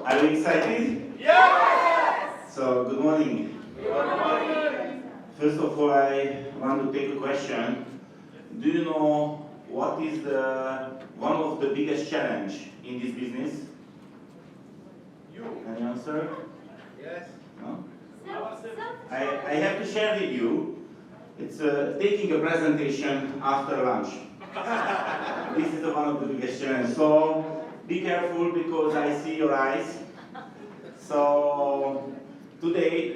Are you excited? Yes! So, good morning. Good morning! First of all, I want to take a question. Do you know what is one of the biggest challenge in this business? You? Any answer? Yes. No? Ourselves. I have to share with you. It's taking a presentation after lunch. This is one of the biggest challenges. So be careful because I see your eyes. So today,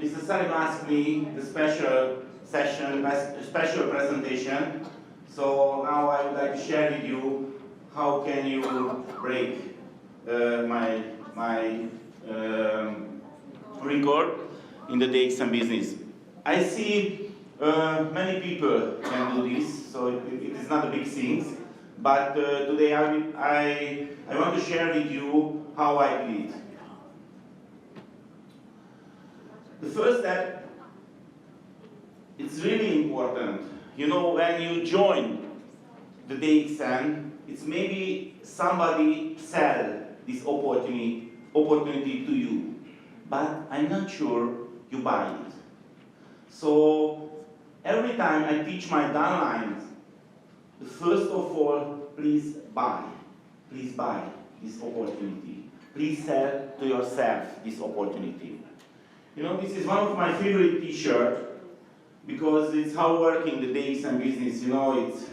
Mr. Salim asked me the special session, special presentation. So now I would like to share with you how can you break my record in the DXN business. I see many people can do this, so it is not a big thing. But today I want to share with you how I did it. The first step, it's really important. You know, when you join the DXN, it's maybe somebody sell this opportunity to you, but I'm not sure you buy it. So every time I teach my downlines, first of all, please buy this opportunity. Please sell to yourself this opportunity. You know, this is one of my favorite t-shirts because it's how working the DXN business. You know, it's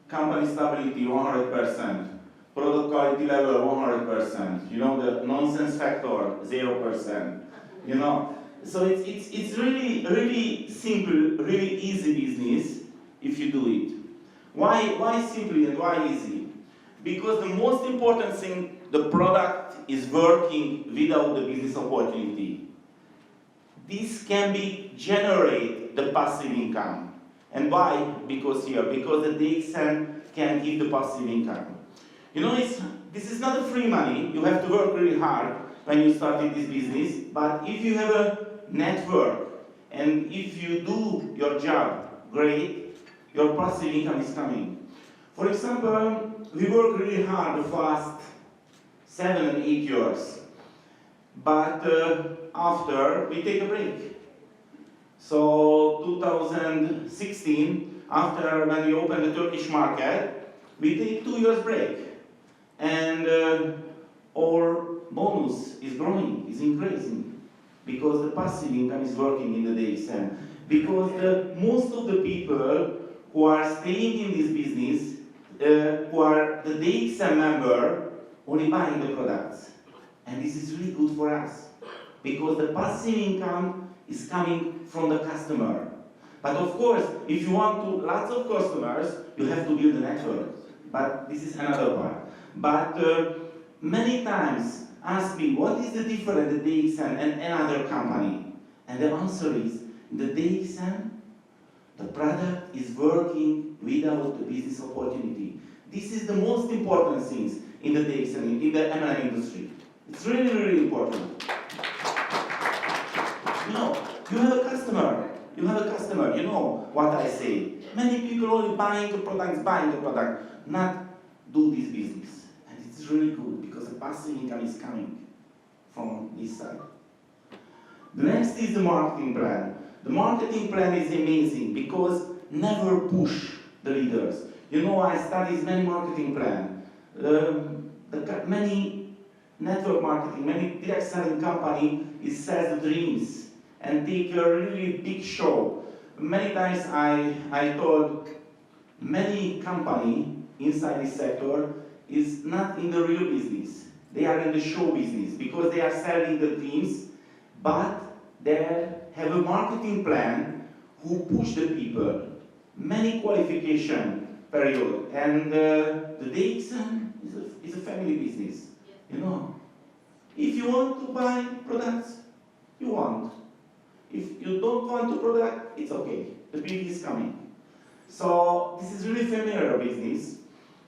company stability 100%, product quality level 100%. You know, the nonsense factor 0%. You know, so it's really simple, really easy business if you do it. Why simple and why easy? Because the most important thing, the product is working without the business opportunity. This can be generate the passive income. And why? Because the DXN can give the passive income. You know, this is not a free money. You have to work really hard when you started this business. But if you have a network and if you do your job great, your passive income is coming. For example, we work really hard the past 7 and 8 years. But after, we take a break. So 2016, after when we opened the Turkish market, we take 2 years break. And our bonus is growing, is increasing. Because the passive income is working in the DXN. Because most of the people who are staying in this business, who are the DXN member, only buying the products. And this is really good for us, because the passive income is coming from the customer. But of course, if you want lots of customers, you have to build a network. But this is another part. But many times ask me, what is the difference in the DXN and another company? And the answer is, the DXN, the product is working without the business opportunity. This is the most important things in the DXN, in the M&A industry. It's really, really important. You know, you have a customer, you know what I say. Many people only buying the product, not do this business. And it's really good because the passive income is coming from this side. The next is the marketing plan. The marketing plan is amazing because never push the leaders. You know, I studied many marketing plans. Many network marketing, many direct selling company is sells the dreams and take a really big show. Many times I told many company inside this sector is not in the real business. They are in the show business because they are selling the dreams, but they have a marketing plan who push the people. Many qualification period, and the DXN is a family business. You know, if you want to buy products, you want. If you don't want to product, it's okay. The bill is coming. So this is really familiar business.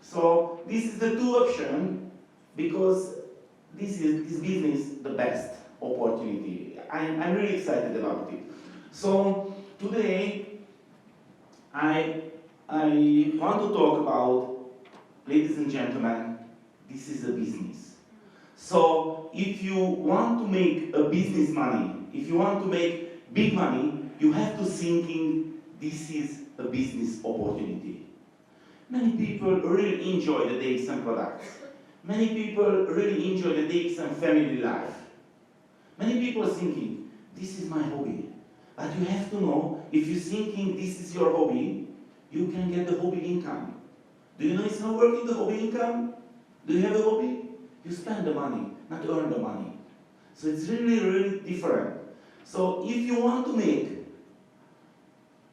So this is the two option because this business the best opportunity. I'm really excited about it. So today I want to talk about, ladies and gentlemen, this is a business. So if you want to make a business money, if you want to make big money, you have to thinking this is a business opportunity. Many people really enjoy the DXN products. Many people really enjoy the DXN family life. Many people are thinking, this is my hobby. But you have to know, if you're thinking this is your hobby, you can get the hobby income. Do you know it's not working the hobby income? Do you have a hobby? You spend the money, not earn the money. So it's really, really different. So if you want to make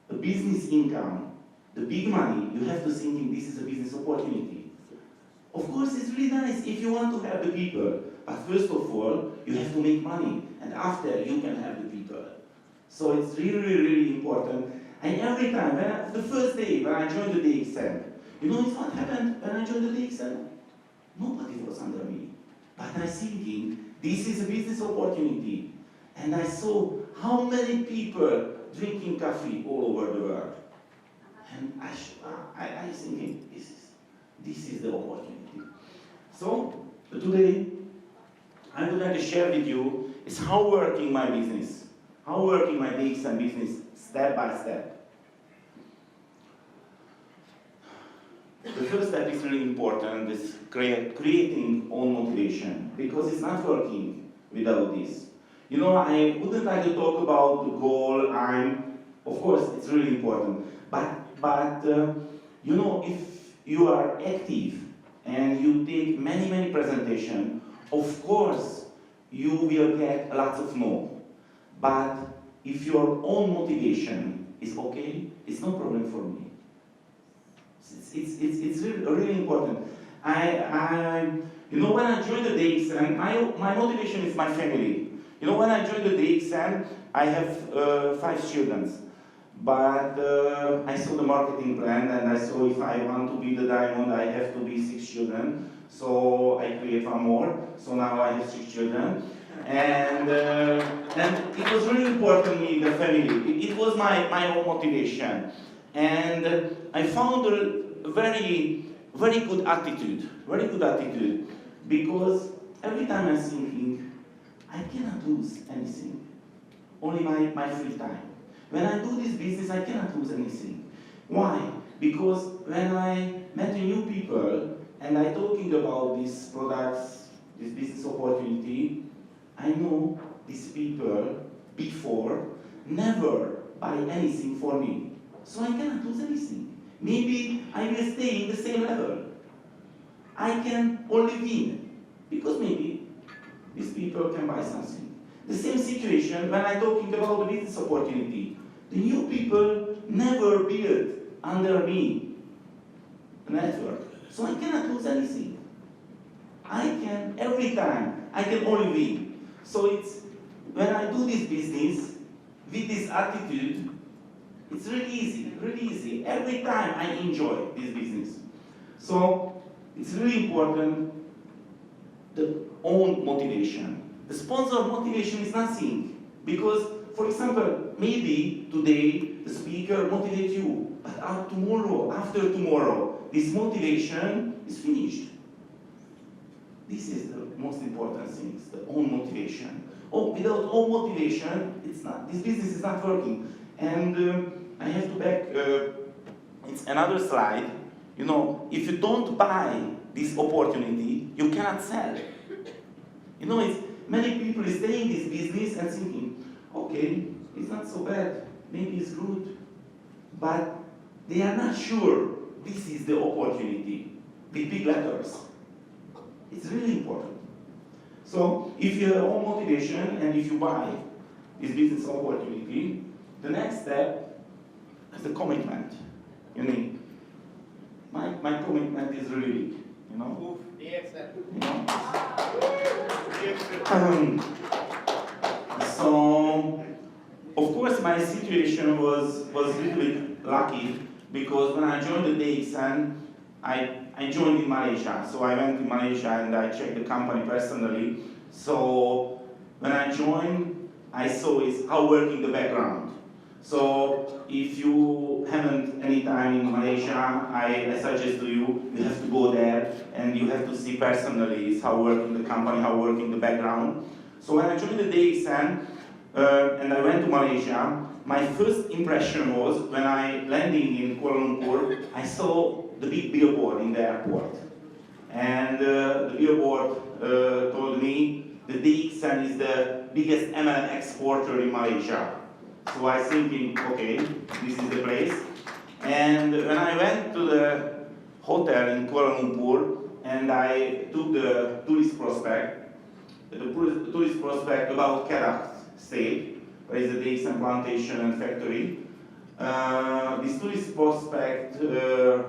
a business income, the big money, you have to think this is a business opportunity. Of course, it's really nice if you want to help the people, but first of all, you have to make money, and after you can help the people. So it's really, really important. And every time, the first day when I joined the DXN, you know what happened when I joined the DXN? Nobody was under me. But I thinking, this is a business opportunity. And I saw how many people drinking coffee all over the world. And I thinking, this is the opportunity. So, today, I would like to share with you is how working my business, how working my DXN business step by step. The first step is really important, is creating own motivation, because it's not working without this. You know, I wouldn't like to talk about the goal. Of course, it's really important, but you know, if you are active and you take many presentations, of course, you will get lots of no. But if your own motivation is okay, it's no problem for me. It's really important. You know, when I joined the DXN, my motivation is my family. You know, when I joined the DXN, I have 5 children. But I saw the marketing plan, and I saw if I want to be the diamond, I have to be 6 children. So I create one more. So now I have 6 children. And it was really important to me, the family. It was my own motivation. And I found a very good attitude, because every time I'm thinking, I cannot lose anything, only my free time. When I do this business, I cannot lose anything. Why? Because when I met new people and I talking about these products, this business opportunity, I know these people before never buy anything for me. So I cannot lose anything. Maybe I will stay in the same level. I can only win, because maybe these people can buy something. The same situation when I'm talking about the business opportunity. The new people never build under me a network. So I cannot lose anything. Every time, I can only win. So it's, when I do this business with this attitude, it's really easy. Every time I enjoy this business. So it's really important, the own motivation. The sponsor motivation is nothing. Because, for example, maybe today the speaker motivates you, but tomorrow, after tomorrow, this motivation is finished. This is the most important thing, the own motivation. Without own motivation, this business is not working. And I have to back, it's another slide. You know, if you don't buy this opportunity, you cannot sell. You know, many people stay in this business and thinking, okay, it's not so bad, maybe it's good. But they are not sure this is the opportunity, with big letters. It's really important. So, if you have own motivation and if you buy this business opportunity, the next step is the commitment. You need. My commitment is really big, you know? DXN. You know? So, of course, my situation was a little bit lucky, because when I joined the DXN, I joined in Malaysia. So I went to Malaysia and I checked the company personally. So when I joined, I saw how working the background. So if you haven't any time in Malaysia, I suggest to you, you have to go there and you have to see personally how working the company, how working the background. So when I joined the DXN and I went to Malaysia, my first impression was when I landing in Kuala Lumpur, I saw the big billboard in the airport. And the billboard told me the DXN is the biggest MLM exporter in Malaysia. So I was thinking, okay, this is the place. And when I went to the hotel in Kuala Lumpur and I took the tourist prospect about Kedah State, where is the DXN plantation and factory. This tourist prospect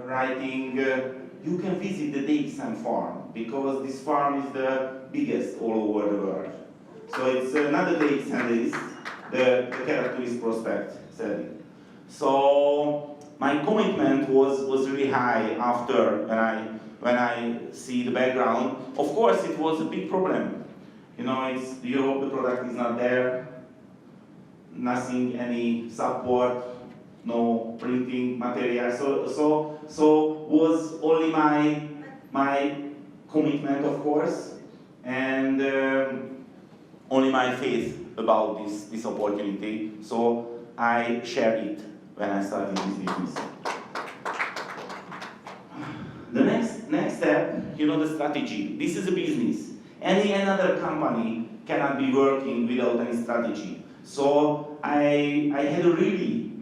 writing, you can visit the DXN farm because this farm is the biggest all over the world. So it's another DXN list. The Kedah tourist prospect said. So my commitment was really high after when I see the background. Of course, it was a big problem. You know, it's Europe, the product is not there, nothing, any support, no printing material. So was only my commitment, of course, and only my faith about this opportunity. So I shared it when I started this business. The next step, you know, the strategy. This is a business. Any another company cannot be working without any strategy. So I had a really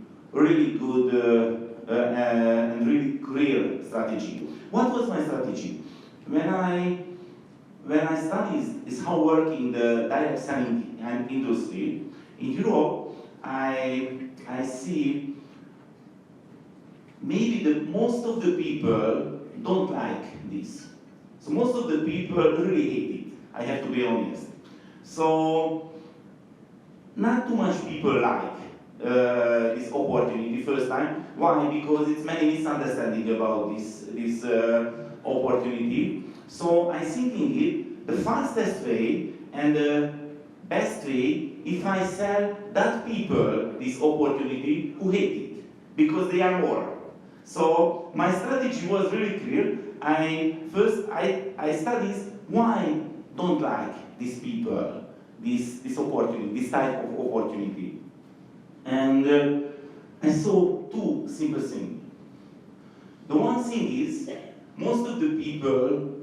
good and really clear strategy. What was my strategy? When I studied is how working the direct selling industry in Europe, I see maybe most of the people don't like this. So most of the people really hate it. I have to be honest. So not too much people like this opportunity first time. Why? Because it's many misunderstanding about this opportunity. So I thinking it the fastest way and the best way if I sell that people this opportunity who hate it because they are more. So my strategy was really clear. I studied why don't like these people this opportunity, this type of opportunity. And I saw two simple things. The one thing is, most of the people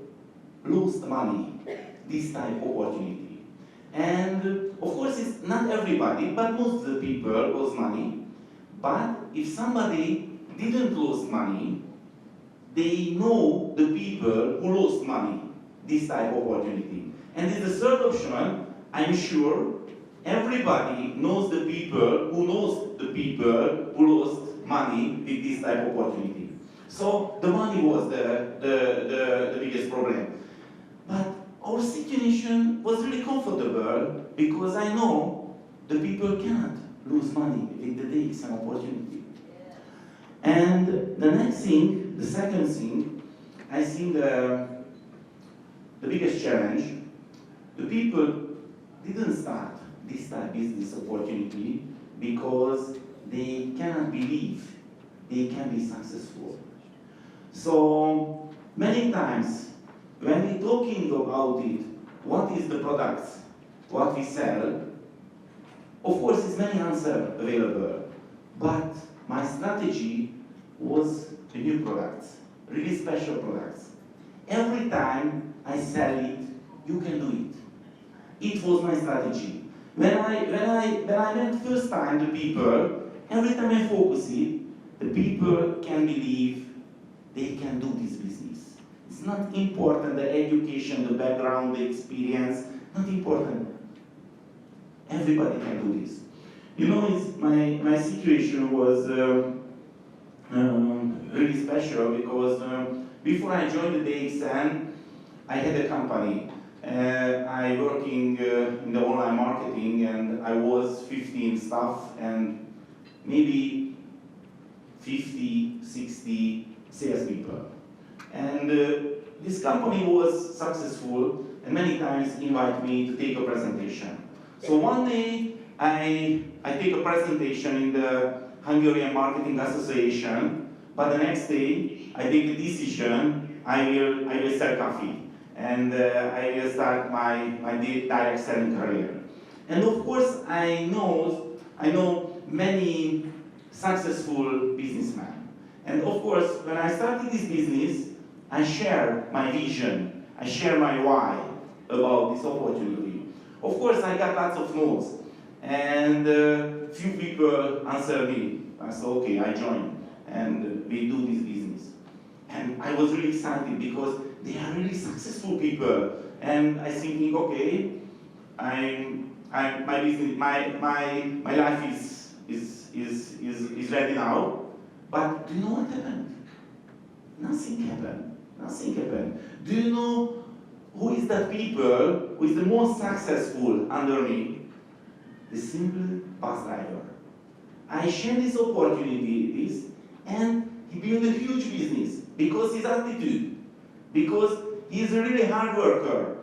lost money, this type of opportunity. And of course, it's not everybody, but most of the people lost money. But if somebody didn't lose money, they know the people who lost money, this type of opportunity. And in the third option, I'm sure everybody knows the people who lost money with this type of opportunity. So the money was the biggest problem. But our situation was really comfortable because I know the people cannot lose money with the DXN opportunity. And the next thing, the second thing, I think the biggest challenge, the people didn't start this type of business opportunity because they cannot believe they can be successful. So many times when we're talking about it, what is the products, what we sell, of course there's many answers available, but my strategy was the new products, really special products. Every time I sell it, you can do it. It was my strategy. When I went first time to people, every time I focus it, the people can believe they can do this business. It's not important the education, the background, the experience, not important. Everybody can do this. You know, my situation was really special because before I joined the DXN, I had a company. I working in the online marketing and I was 15 staff and maybe 50, 60 salespeople. And this company was successful and many times invite me to take a presentation. So one day I take a presentation in the Hungarian Marketing Association, but the next day I take a decision, I will sell coffee, and I will start my direct selling career. And of course, I know many successful businessmen. And of course, when I started this business, I share my vision, I share my why about this opportunity. Of course, I got lots of no's, and few people answer me. I said, okay, I join, and we do this business. And I was really excited because they are really successful people. And I thinking, okay, my business, my life is ready now. But do you know what happened? Nothing happened. Nothing happened. Do you know who is that people who is the most successful under me? The simple bus driver. I share this opportunity, and he built a huge business because his attitude, because he is a really hard worker.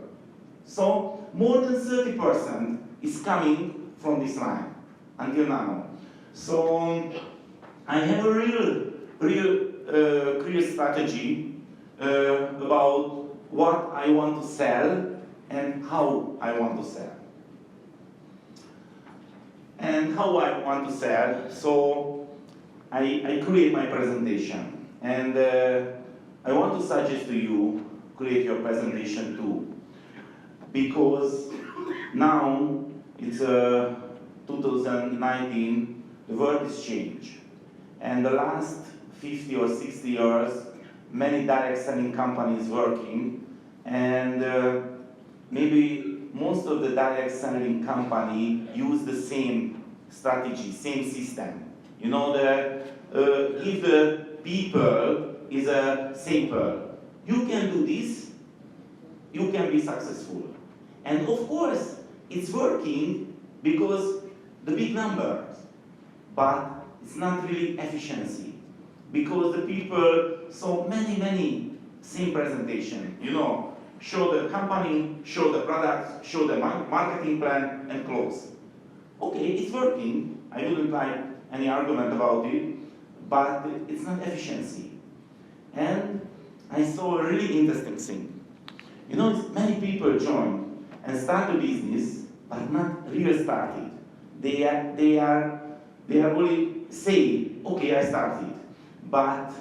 So more than 30% is coming from this line until now. So I have a real clear strategy about what I want to sell and how I want to sell. And how I want to sell, so I create my presentation. And I want to suggest to you, create your presentation too. Because now it's 2019, the world is changed. And the last 50 or 60 years, many direct selling companies working, and maybe most of the direct selling company use the same strategy, same system. You know, if the people is a simple, you can do this, you can be successful. And of course, it's working because the big numbers, but it's not really efficiency. Because the people saw many same presentation, you know, show the company, show the products, show the marketing plan, and close. Okay, it's working. I wouldn't like any argument about it, but it's not efficiency. And I saw a really interesting thing. You know, many people join and start a business, but not really started. They are only saying, okay, I started, but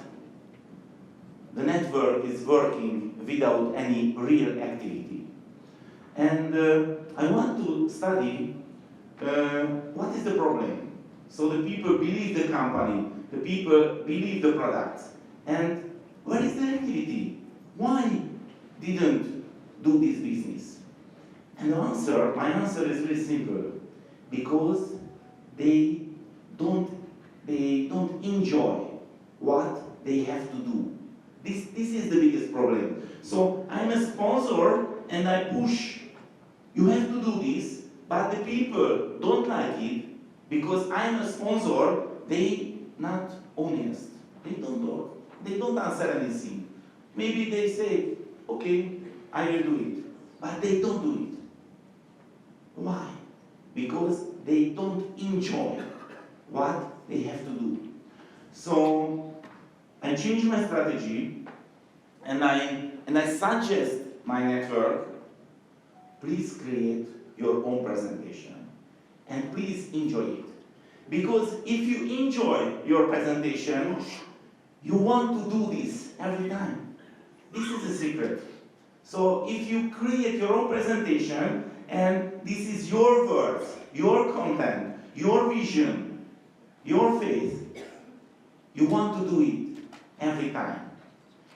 the network is working without any real activity. And I want to study what is the problem. So the people believe the company, the people believe the products, and where is the activity? Why didn't do this business? And my answer is very simple. Because they don't enjoy what they have to do. This is the biggest problem. So I'm a sponsor and I push, you have to do this, but the people don't like it because I'm a sponsor, they not honest. They don't talk. They don't answer anything. Maybe they say, okay, I will do it. But they don't do it. Why? Because they don't enjoy what they have to do. So I changed my strategy, and I suggest my network, please create your own presentation and please enjoy it. Because if you enjoy your presentation, you want to do this every time. This is the secret. So if you create your own presentation and this is your words, your content, your vision, your faith, you want to do it every time.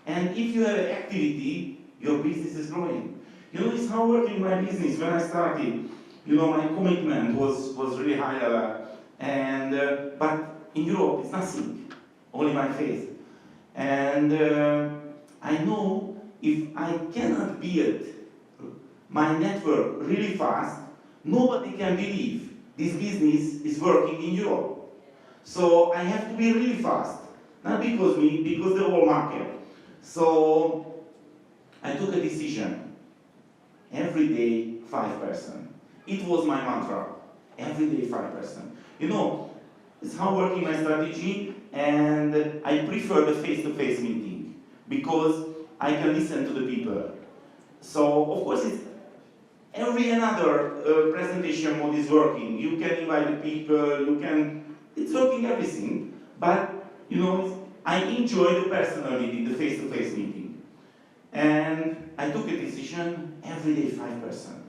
And if you have an activity, your business is growing. You know, it's how working my business. When I started, you know, my commitment was really high level. And but in Europe, it's nothing, only my faith. And I know if I cannot build my network really fast, nobody can believe this business is working in Europe. So I have to be really fast, not because me, because the whole market. So I took a decision. Every day, 5%. It was my mantra. Every day 5%. You know, it's how working my strategy, and I prefer the face-to-face meeting because I can listen to the people. So of course it's every another presentation mode is working. You can invite the people, it's working everything. But you know, I enjoy the personal meeting, the face-to-face meeting. And I took a decision, every day 5%.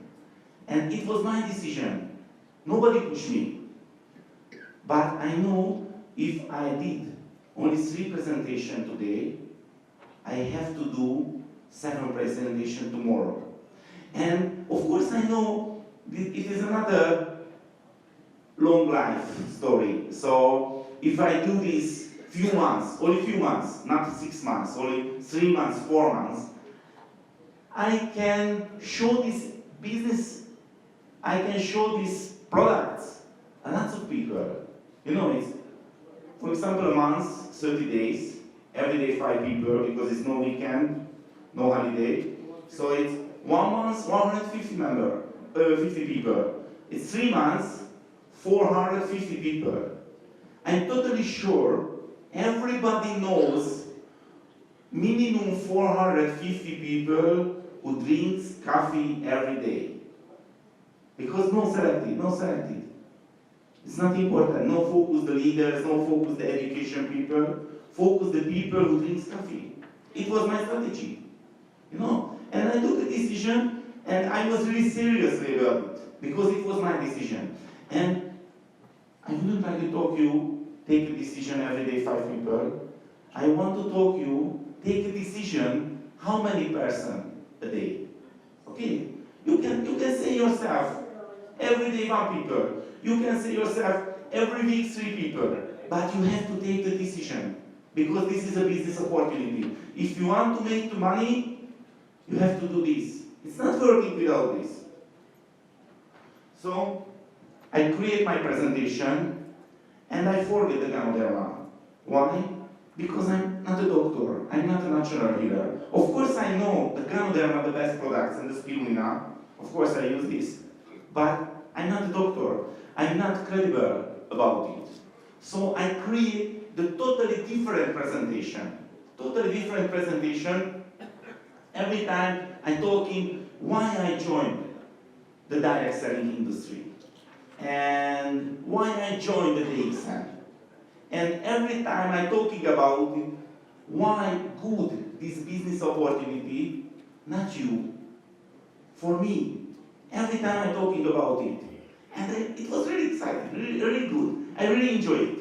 And it was my decision. Nobody pushed me. But I know if I did only 3 presentations today, I have to do 7 presentations tomorrow. And of course I know it is another long life story. So if I do this only few months, not 6 months, only 3 months, 4 months, I can show this business, I can show these products to lots of people. You know, it's, for example, a month, 30 days, every day 5 people, because it's no weekend, no holiday. So it's 1 month, 50 people. It's 3 months, 450 people. I'm totally sure everybody knows minimum 450 people who drinks coffee every day. Because no selected. It's not important. No focus the leaders, no focus the education people. Focus the people who drinks coffee. It was my strategy. You know? And I took a decision, and I was really serious about it. Because it was my decision. And I wouldn't like to talk you, take a decision every day, 5 people. I want to talk you, take a decision, how many person a day. Okay? You can say yourself, every day 1 people. You can say yourself, every week 3 people. But you have to take the decision. Because this is a business opportunity. If you want to make the money, you have to do this. It's not working without this. So, I create my presentation, and I forget the Ganoderma. Why? Because I'm not a doctor. I'm not a natural healer. Of course I know the Ganoderma, the best products, and the spirulina. Of course I use this. But I'm not a doctor. I'm not credible about it. So I create the totally different presentation. Totally different presentation. Every time I'm talking why I joined the direct selling industry. And why I joined the DXN. And every time I'm talking about why good this business opportunity, not you, for me. Every time I'm talking about it. And it was really exciting, really good. I really enjoyed it.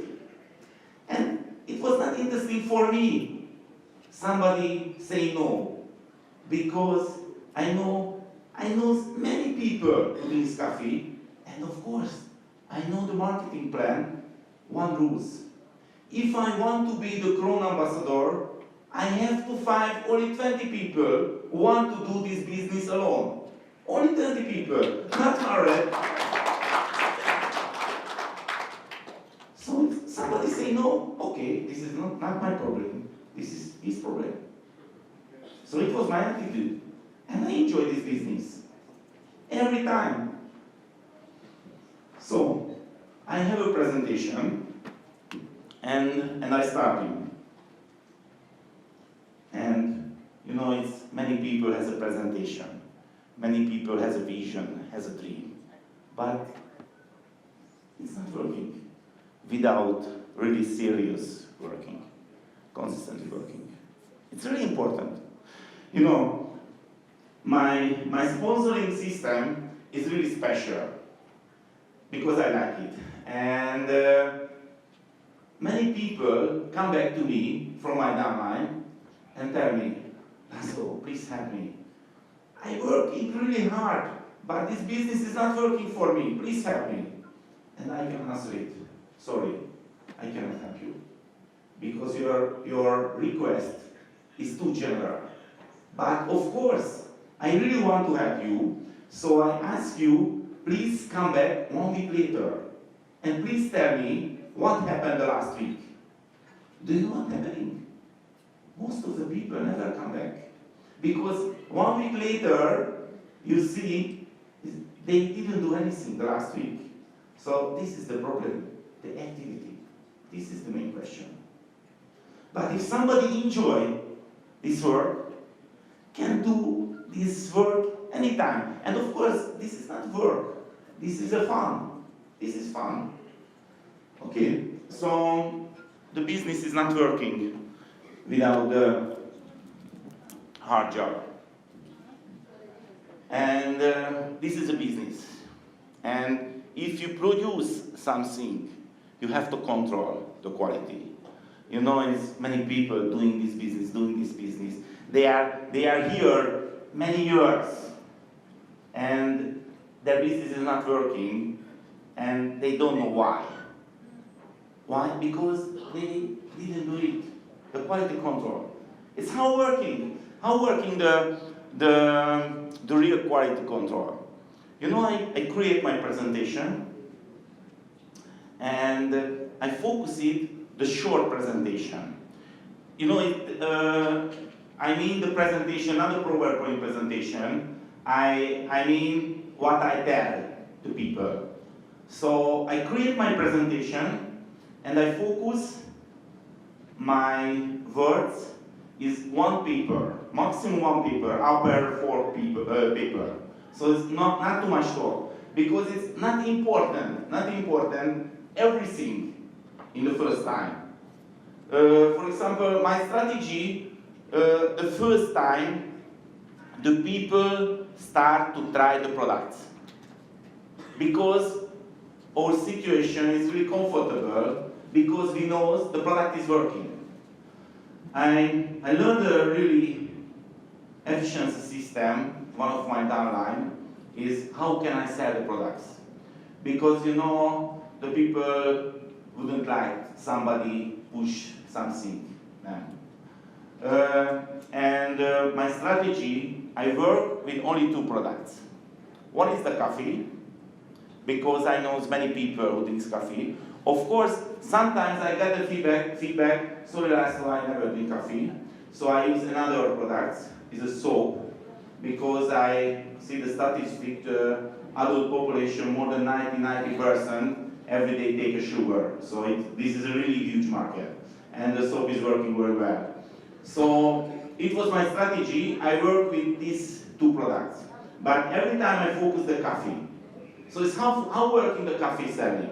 And it was not interesting for me. Somebody say no. Because I know many people who drink coffee, and of course, I know the marketing plan, 1 rules. If I want to be the Crown ambassador, I have to find only 20 people who want to do this business alone. Only 20 people, not 100. So if somebody say no, okay, this is not my problem. This is his problem. So it was my attitude. And I enjoy this business. Every time. So, I have a presentation, and I start it. And, you know, it's many people has a presentation. Many people has a vision, has a dream. But it's not working without really serious working, consistently working. It's really important. You know, my sponsoring system is really special because I like it. And many people come back to me from my downline and tell me, Laszlo, please help me. I'm working really hard, but this business is not working for me. Please help me. And I can answer it. Sorry, I cannot help you. Because your request is too general. But of course, I really want to help you, so I ask you, please come back 1 week later, and please tell me what happened the last week. Do you know what's happening? Most of the people never come back. Because 1 week later, you see, they didn't do anything the last week. So this is the problem, the activity. This is the main question. But if somebody enjoy this work, can do this work anytime. And of course, this is not work. This is a fun. This is fun. Okay, so the business is not working without the hard job. And this is a business. And if you produce something, you have to control the quality. You know, it's many people doing this business. They are here many years, and their business is not working, and they don't know why. Why? Because they didn't do it. The quality control. It's how working the real quality control. You know, I create my presentation, and I focus it the short presentation. You know, I mean the presentation, not the PowerPoint presentation. I mean what I tell to people. So I create my presentation, and I focus my words is one paper, maximum one paper, upper four paper. So it's not too much talk, because it's not important everything in the first time. For example, my strategy, the first time, the people start to try the products. Because our situation is really comfortable, because we know the product is working. I learned a really efficiency system. One of my downline is how can I sell the products? Because you know, the people wouldn't like somebody push something. My strategy, I work with only two products. One is the coffee, because I know many people who drink coffee. Of course, sometimes I get the feedback, sorry Laszlo, I never drink coffee. So I use another product, it's a soap, because I see the statistic, the adult population, more than 90% every day take a sugar. So this is a really huge market, and the soap is working very well. So it was my strategy, I work with these two products. But every time I focus the coffee. So it's how working the coffee selling.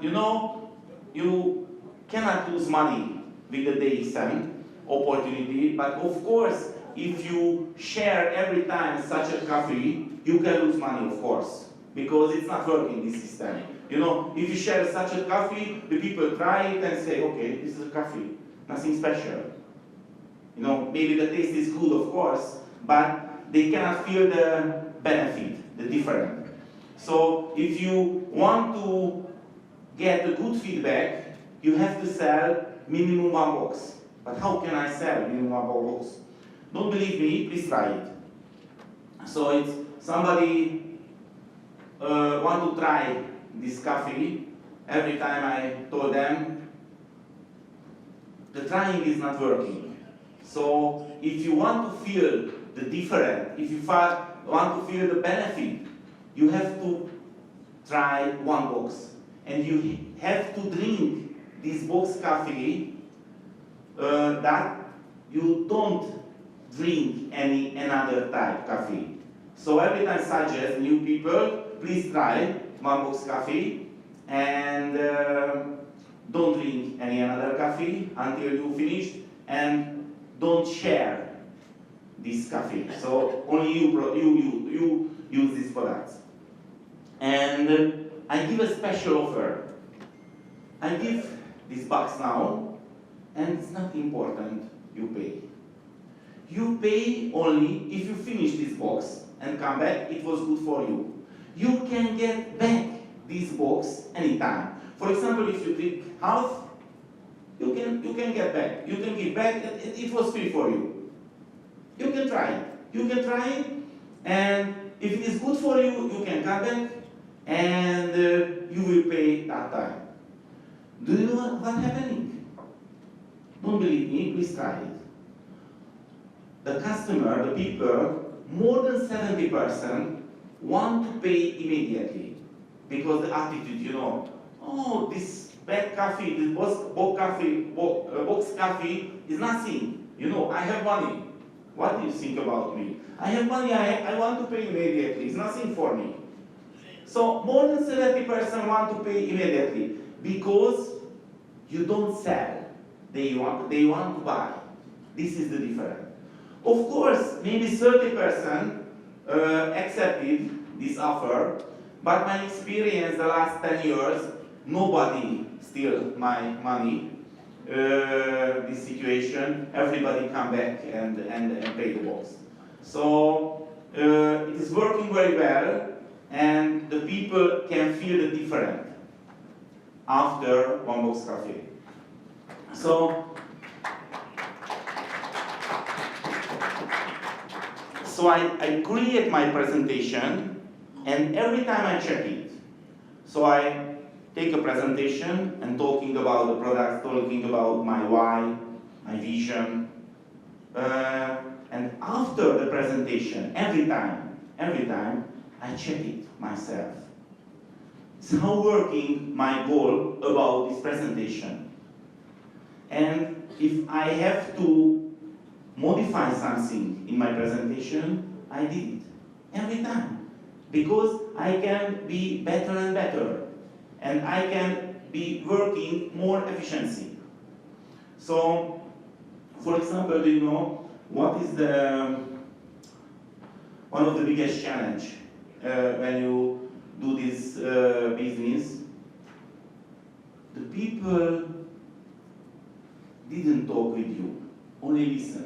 You know, you cannot lose money with the DXN opportunity, but of course, if you share every time such a coffee, you can lose money, of course, because it's not working, this system. You know, if you share such a coffee, the people try it and say, okay, this is a coffee, nothing special. You know, maybe the taste is good, of course, but they cannot feel the benefit, the difference. So if you want to get a good feedback, you have to sell minimum one box. But how can I sell minimum one box? Don't believe me, please try it. So it's somebody want to try this coffee. Every time I told them, the trying is not working. So if you want to feel the difference, if you want to feel the benefit, you have to try one box. And you have to drink this box coffee that you don't drink any another type coffee. So every time I suggest new people, please try one box coffee and don't drink any another coffee until you finish, and don't share this coffee. So only you use these products. And I give a special offer. I give this box now, and it's not important you pay. You pay only if you finish this box and come back, it was good for you. You can get back this box anytime. For example, if you drink half, you can get back. You can give back, it was free for you. You can try it. You can try it, and if it is good for you, you can come back, and you will pay that time. Do you know what's happening? Don't believe me, please try it. The customer, the people, more than 70% want to pay immediately. because the attitude, oh, this bad coffee, this box coffee is nothing. I have money. What do you think about me? I have money, I want to pay immediately. It's nothing for me. So more than 70% want to pay immediately because you don't sell. They want to buy. This is the difference. Of course, maybe 30% accepted this offer, but my experience the last 10 years, nobody steal my money. This situation, everybody come back and pay the box. So it is working very well, and the people can feel the difference after one box coffee. So I create my presentation, and every time I check it. So I take a presentation and talking about the product, talking about my why, my vision. And after the presentation, every time, I check it myself. It's how working my goal about this presentation. And if I have to modify something in my presentation, I did it every time. Because I can be better and better. And I can be working more efficiency. So, for example, do you know what is one of the biggest challenge when you do this business? The people didn't talk with you, only listen.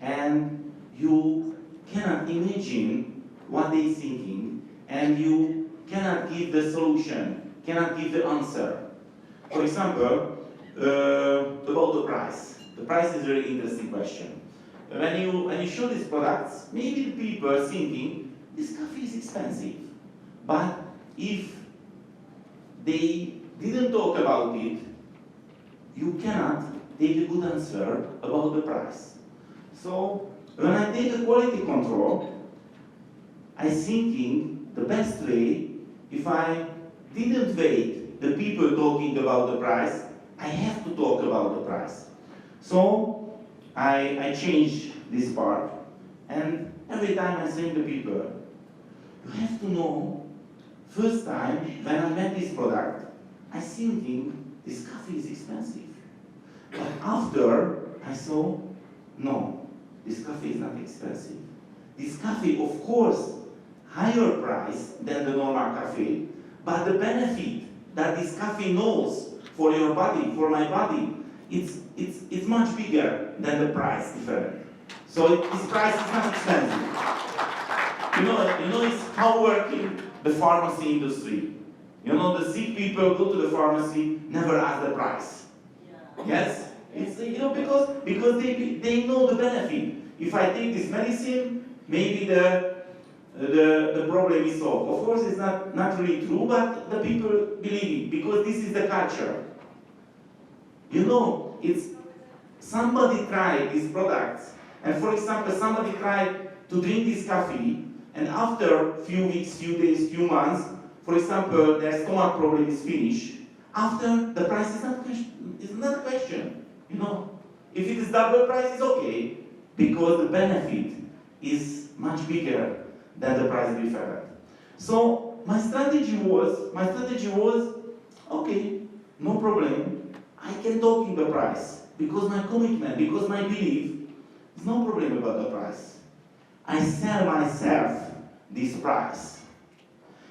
And you cannot imagine what they're thinking, and you cannot give the solution, cannot give the answer. For example, about the price. The price is a very interesting question. When you show these products, maybe the people are thinking, this coffee is expensive. But if they didn't talk about it, you cannot take a good answer about the price. So when I take a quality control, I'm thinking the best way, if I didn't wait the people talking about the price, I have to talk about the price. So I change this part, and every time I say to people, you have to know, first time when I met this product, I thinking this coffee is expensive. But after I saw, no, this coffee is not expensive. This coffee, of course, higher price than the normal coffee, but the benefit that this coffee knows for your body, for my body, it's much bigger than the price difference. So this price is not expensive. You know it's how working the pharmacy industry. The sick people go to the pharmacy, never ask the price. Yes? It's because they know the benefit. If I take this medicine, maybe the problem is solved. Of course, it's not really true, but the people believe it because this is the culture. It's somebody tried these products, and for example, somebody tried to drink this coffee, and after few weeks, few days, few months, for example, their stomach problem is finished. After the price is not a question. If it is double price, it's okay, because the benefit is much bigger than the price difference. So my strategy was, okay, no problem. I can talk in the price because my commitment, because my belief is no problem about the price. I sell myself this price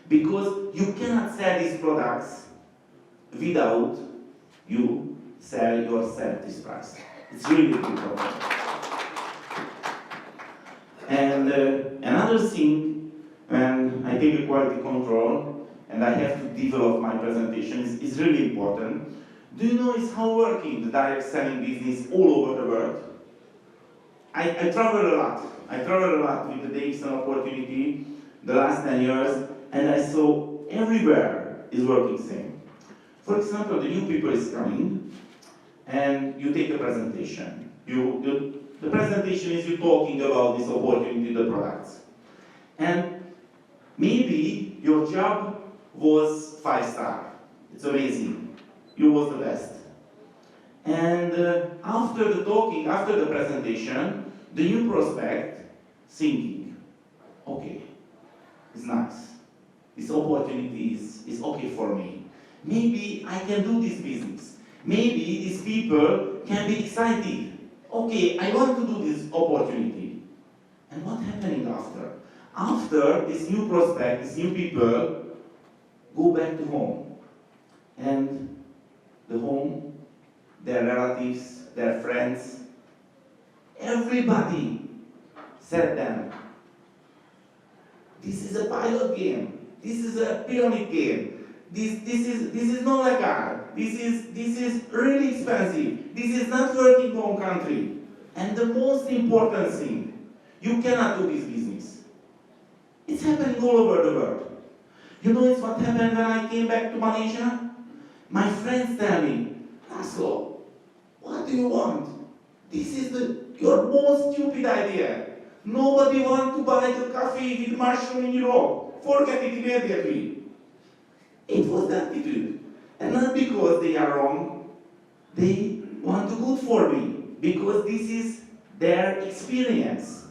because you cannot sell these products without you sell yourself this price. It's really important. And another thing, when I take a quality control and I have to develop my presentation, is really important. Do you know it's how working the direct selling business all over the world? I travel a lot. I travel a lot with the DXN opportunity the last 10 years, and I saw everywhere is working same. For example, the new people is coming, and you take a presentation. The presentation is you talking about this opportunity, the products. And maybe your job was 5-star. It's amazing. You was the best. And after the talking, after the presentation, the new prospect thinking, okay, it's nice. This opportunity is okay for me. Maybe I can do this business. Maybe these people can be excited. Okay, I want to do this opportunity. And what happening after? After this new prospect, these new people go back to home. And the home, their relatives, their friends, everybody said them, this is a pilot game. This is a pyramid game. This is not legal. This is really expensive. This is not working in home country. And the most important thing, you cannot do this business. It's happening all over the world. You know it's what happened when I came back to Malaysia? My friends tell me, Laszlo, what do you want? This is your most stupid idea. Nobody wants to buy the coffee with mushroom in Europe. Forget it immediately. It was the attitude. And not because they are wrong, they want to good for me. Because this is their experience.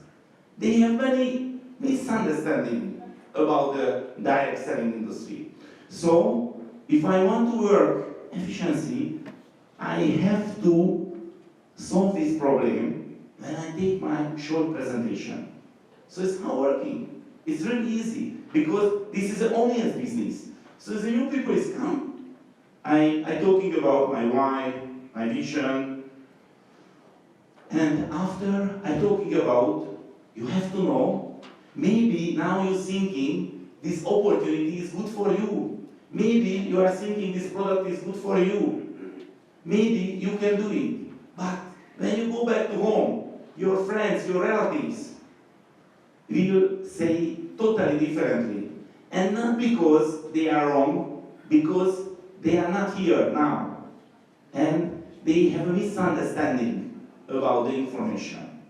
They have many misunderstandings about the direct selling industry. So, if I want to work efficiency, I have to solve this problem when I take my short presentation. So it's not working. It's really easy because this is an audience business. So the new people is come. I talking about my why, my vision, and after I talking about, you have to know, maybe now you're thinking this opportunity is good for you. Maybe you are thinking this product is good for you. Maybe you can do it. But when you go back to home, your friends, your relatives will say totally differently. And not because they are wrong, because they are not here now. And they have a misunderstanding about the information.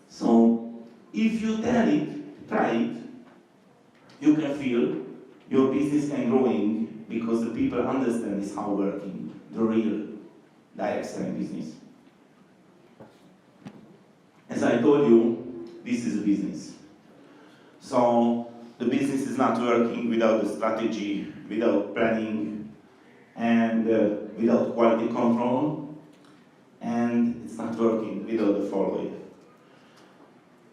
So, if you tell it, try it, you can feel your business can growing because the people understand this how working, the real direct selling business. As I told you, this is a business. So the business is not working without a strategy, without planning, and without quality control, and it's not working without the following.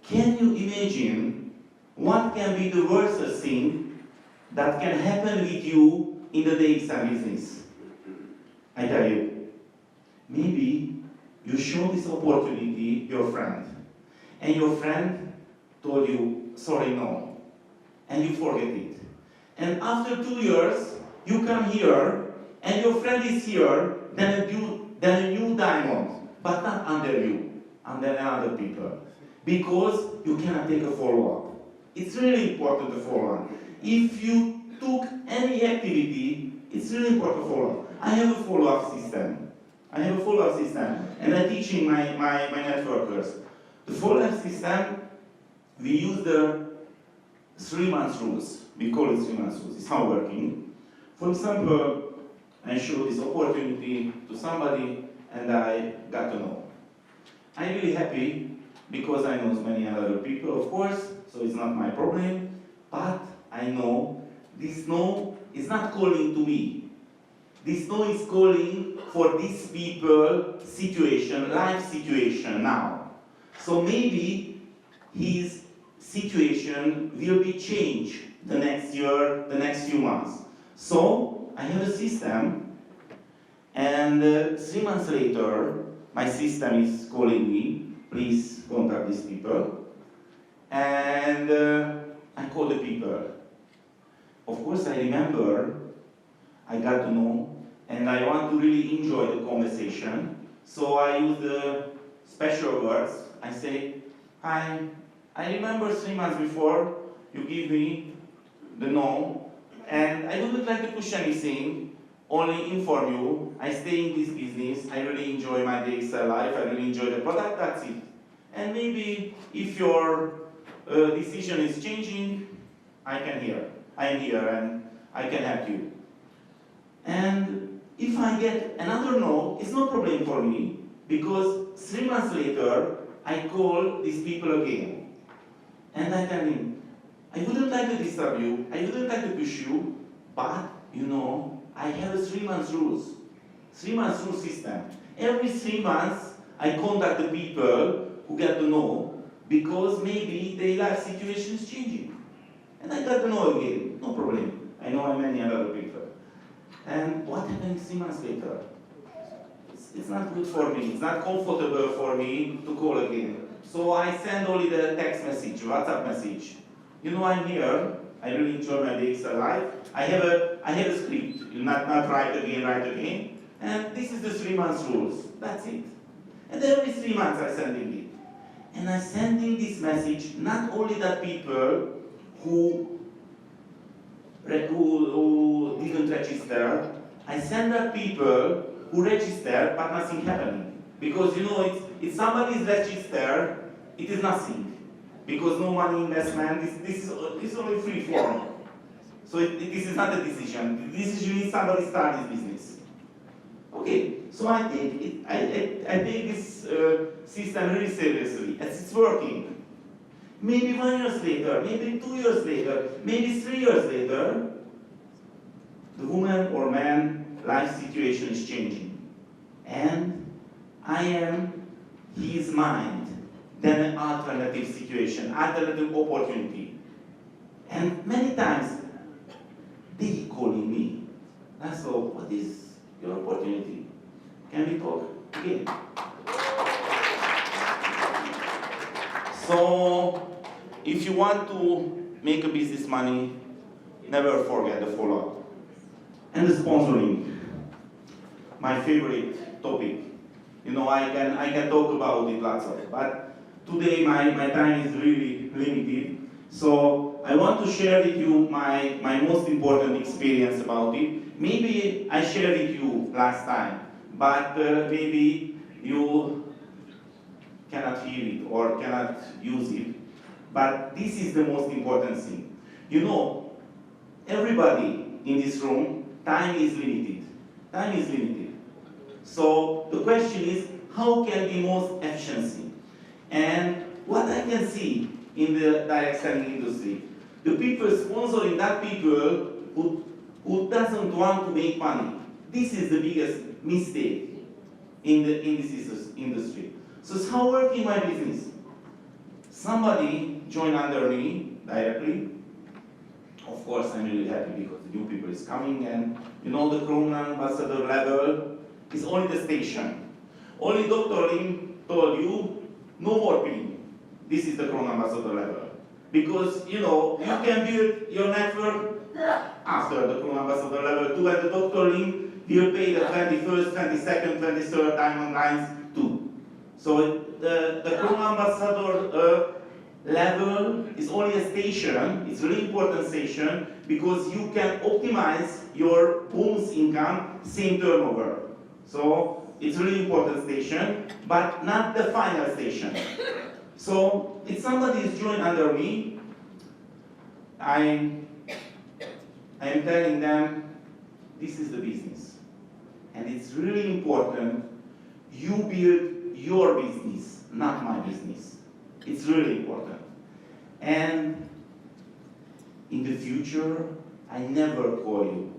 Can you imagine what can be the worst thing that can happen with you in the DXN business? I tell you, maybe you show this opportunity your friend, and your friend told you, sorry, no, and you forget it. And after 2 years, you come here, and your friend is here, then a new diamond, but not under you, under another people. Because you cannot take a follow-up. It's really important to follow up. If you took any activity, it's really important to follow up. I have a follow-up system. And I'm teaching my networkers. The follow-up system, we use the 3-month rules. We call it 3-month rules. It's not working. For example, I showed this opportunity to somebody and I got to know. I'm really happy because I know many other people, of course, so it's not my problem, but I know this no is not calling to me. This no is calling for these people situation, life situation now. So maybe his situation will be changed the next year, the next few months. So I have a system, and 3 months later, my system is calling me, please contact these people. And I call the people. Of course, I remember, I got to know, and I want to really enjoy the conversation. So I use the special words. I say, hi, I remember 3 months before you give me the no, and I wouldn't like to push anything, only inform you, I stay in this business, I really enjoy my DXL life, I really enjoy the product, that's it. And maybe if your decision is changing, I am here, and I can help you. And if I get another no, it's no problem for me, because 3 months later, I call these people again. And I tell him, I wouldn't like to disturb you, I wouldn't like to push you, but, you know, I have a 3 months rules. 3 months rule system. Every 3 months, I contact the people who get to know, because maybe their life situation is changing. And I got to know again, no problem. I know many other people. And what happens 3 months later? It's not good for me, it's not comfortable for me to call again. So I send only the text message, WhatsApp message. You know, I'm here, I really enjoy my DXN life. I have a script, you not write again. And this is the 3 months rules, that's it. And every 3 months I sending it. And I sending this message not only that people who didn't register, I send that people who register but nothing happening. Because you know, if somebody is registered, it is nothing. Because no money investment, this is only free form. So this is not a decision. The decision is somebody start this business. Okay, so I take this system really seriously, as it's working. Maybe 1 year later, maybe 2 years later, maybe 3 years later, the woman or man life situation is changing. And I am his mind, then an alternative situation, alternative opportunity. And many times, they calling me. And so, what is your opportunity? Can we talk again? So, if you want to make a business money, never forget the follow-up. And the sponsoring, my favorite topic. You know, I can talk about it lots of, but today my time is really limited. So I want to share with you my most important experience about it. Maybe I shared with you last time, but maybe you cannot hear it or cannot use it. But this is the most important thing. You know, everybody in this room, time is limited. Time is limited. So the question is, how can be most efficiency? And what I can see in the direct selling industry, the people sponsoring that people who doesn't want to make money. This is the biggest mistake in this industry. So it's how working my business. Somebody joined under me directly. Of course, I'm really happy because the new people is coming, and you know the Corona ambassador level is only the station. Only Dr. Lim told you, no more PIN. This is the Corona ambassador level. Because, you know, you can build your network after the Corona ambassador level 2, and the Dr. Lim will pay the 21st, 22nd, 23rd diamond lines too. So the Corona ambassador level is only a station, it's a really important station, because you can optimize your bonus income, same turnover. So it's a really important station, but not the final station. So if somebody is joined under me, I am telling them, this is the business. And it's really important, you build your business, not my business. It's really important. And in the future, I never call you.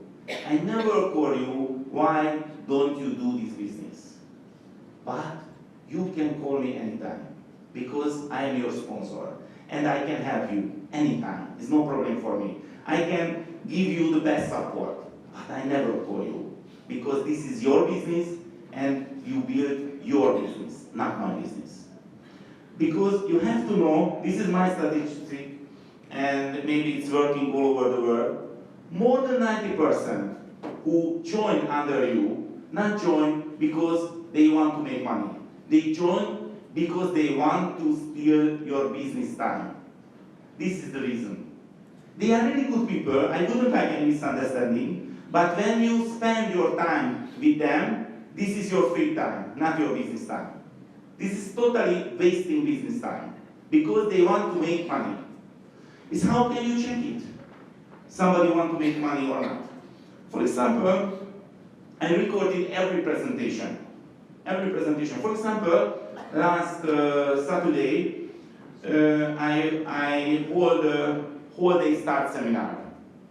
I never call you, why don't you do this business? But you can call me anytime, because I am your sponsor. And I can help you anytime. It's no problem for me. I can give you the best support, but I never call you. Because this is your business, and you build your business, not my business. Because you have to know, this is my statistic, and maybe it's working all over the world, more than 90% who join under you, not join because they want to make money. They join because they want to steal your business time. This is the reason. They are really good people, I wouldn't like any misunderstanding, but when you spend your time with them, this is your free time, not your business time. This is totally wasting business time, because they want to make money. Is how can you check it? somebody want to make money or not. For example, I recorded every presentation. Every presentation. For example, last Saturday, I hold a whole day start seminar.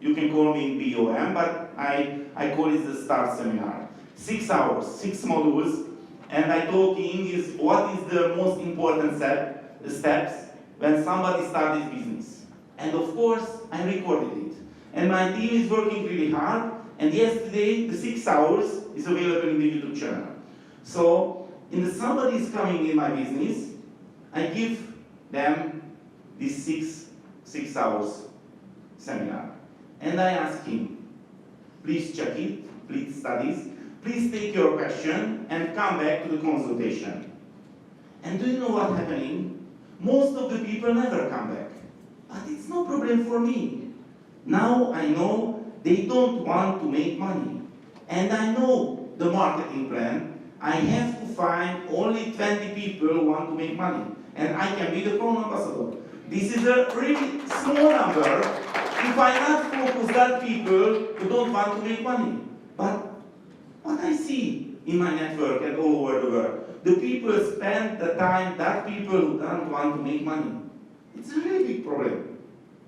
You can call me BOM, but I call it the start seminar. 6 hours, 6 modules, and I talking is what is the most important steps when somebody starts his business. And of course, I recorded it. And my team is working really hard, and yesterday, the 6 hours is available in the YouTube channel. So, if somebody is coming in my business, I give them this six hours seminar. And I ask him, please check it, please study, please take your question and come back to the consultation. And do you know what's happening? Most of the people never come back. But it's no problem for me. Now I know they don't want to make money. And I know the marketing plan. I have to find only 20 people who want to make money. And I can be the Crown Ambassador. This is a really small number. If I not focus that people who don't want to make money. But what I see in my network and all over the world, the people spend the time that people who don't want to make money. It's a really big problem.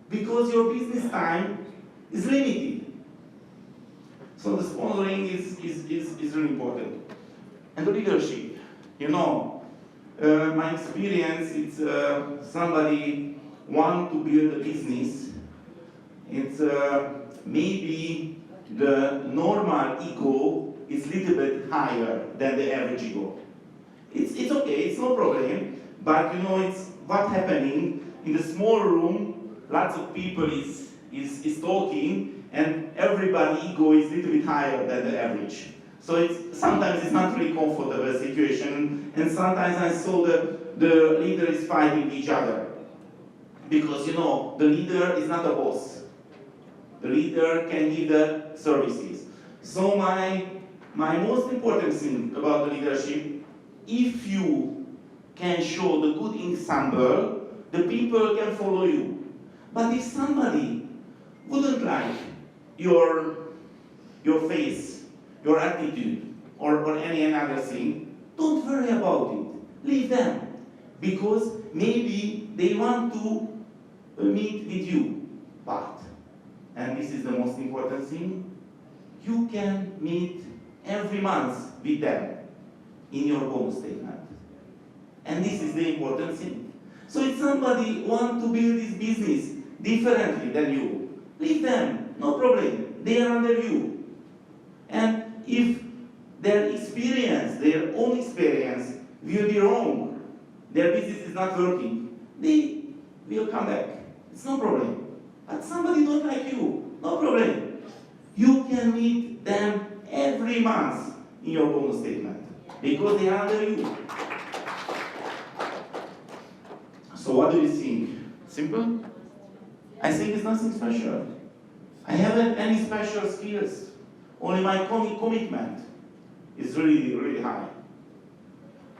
Because your business time is limited. So the sponsoring is really important. And the leadership, you know, my experience, it's somebody want to build a business. It's maybe the normal ego is a little bit higher than the average ego. It's okay, it's no problem, but you know, it's what's happening in the small room, lots of people is talking, and everybody ego is a little bit higher than the average. So sometimes it's not really comfortable situation, and sometimes I saw the leader is fighting each other. Because you know, the leader is not a boss. The leader can give the services. So my most important thing about the leadership, if you can show the good example, the people can follow you. But if somebody wouldn't like your face, your attitude, or any other thing, don't worry about it. Leave them. Because maybe they want to meet with you. But, and this is the most important thing, you can meet every month with them in your bonus statement. And this is the important thing. So if somebody wants to build this business differently than you, leave them, no problem. They are under you. And if their experience, their own experience, will be wrong, their business is not working, they will come back. It's no problem. But somebody don't like you, no problem. You can meet them every month in your bonus statement because they are under you. So what do you think? Simple? I think it's nothing special. I haven't any special skills. Only my commitment is really, really high.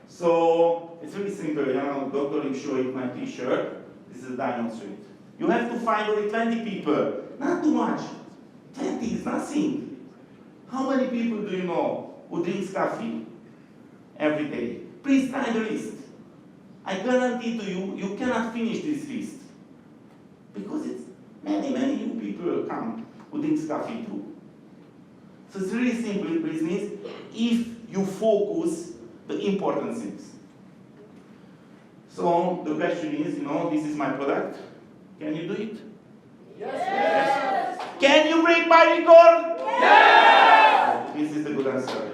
So it's really simple. You know, Dr. Lim showing my t-shirt. This is Diamond Street. You have to find only 20 people. Not too much. 20 is nothing. How many people do you know who drinks coffee every day? Please try the list. I guarantee to you, you cannot finish this list. Because it's many new people come who drinks coffee too. So it's really simple business if you focus the important things. So the question is, you know, this is my product. Can you do it? Yes. Can you break my record? Yes. This is the good answer.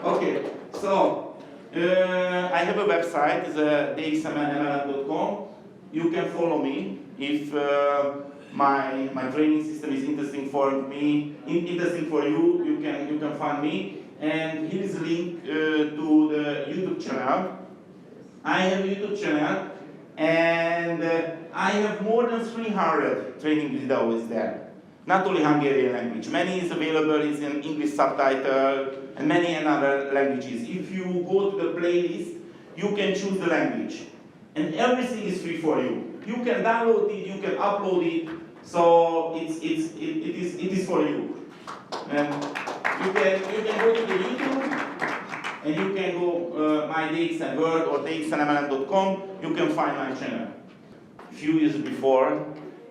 Okay, so I have a website, it's DXN.com. You can follow me if my training system is interesting for me, interesting for you. You can find me. And here is a link to the YouTube channel. I have a YouTube channel, and I have more than 300 training videos there. Not only Hungarian language. Many is available is in English subtitle and many other languages. If you go to the playlist, you can choose the language. and everything is free for you. You can download it, you can upload it, so it is for you. And you can go to the YouTube, and you can go my DXN Word or DXNMLM.com. You can find my channel. A few years before,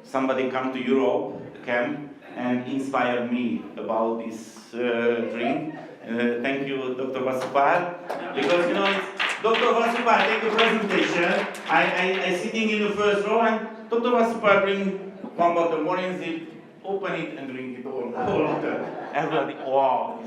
somebody come to Europe camp and inspired me about this drink. Thank you, Dr. Vasupal, because you know, it's Dr. Vasupal take the presentation. I sitting in the first row, and Dr. Vasupal bring one bottle morning zip, open it and drink it all water. Everybody, wow.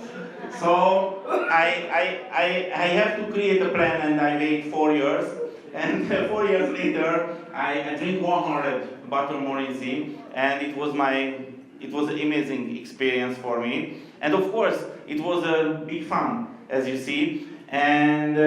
So I have to create a plan, and I wait 4 years. And 4 years later, I drink 100 bottle Morinzi, and it was an amazing experience for me. And of course, it was a big fun, as you see. And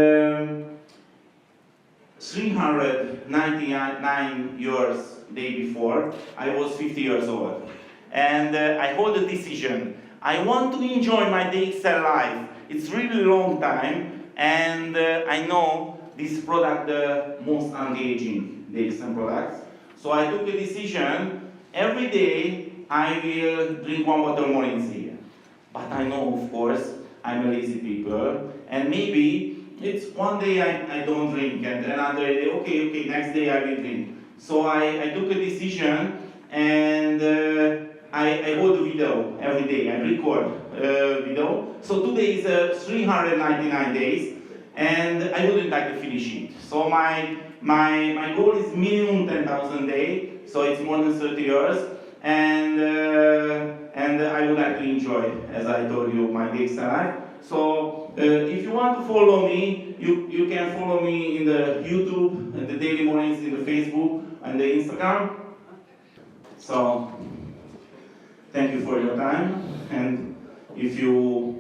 399 years day before, I was 50 years old. And I hold a decision. I want to enjoy my DXN life. It's really long time, and I know this product the most engaging DXN products. So I took a decision. Every day I will drink 1 bottle Morinzi. But I know, of course, I'm a lazy people, and maybe it's one day I don't drink, and another day, okay, next day I will drink. So I took a decision, and I hold a video every day. I record video. So today is 399 days. And I wouldn't like to finish it. So my goal is minimum 10,000 days, so it's more than 30 years, and I would like to enjoy, as I told you, my DXN life. So if you want to follow me, you can follow me in the YouTube, and the daily mornings in the Facebook and the Instagram. So thank you for your time, and if you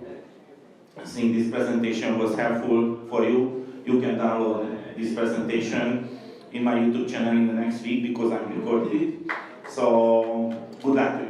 think this presentation was helpful for you, you can download this presentation in my YouTube channel in the next week, because I'm recording it. So good luck to you.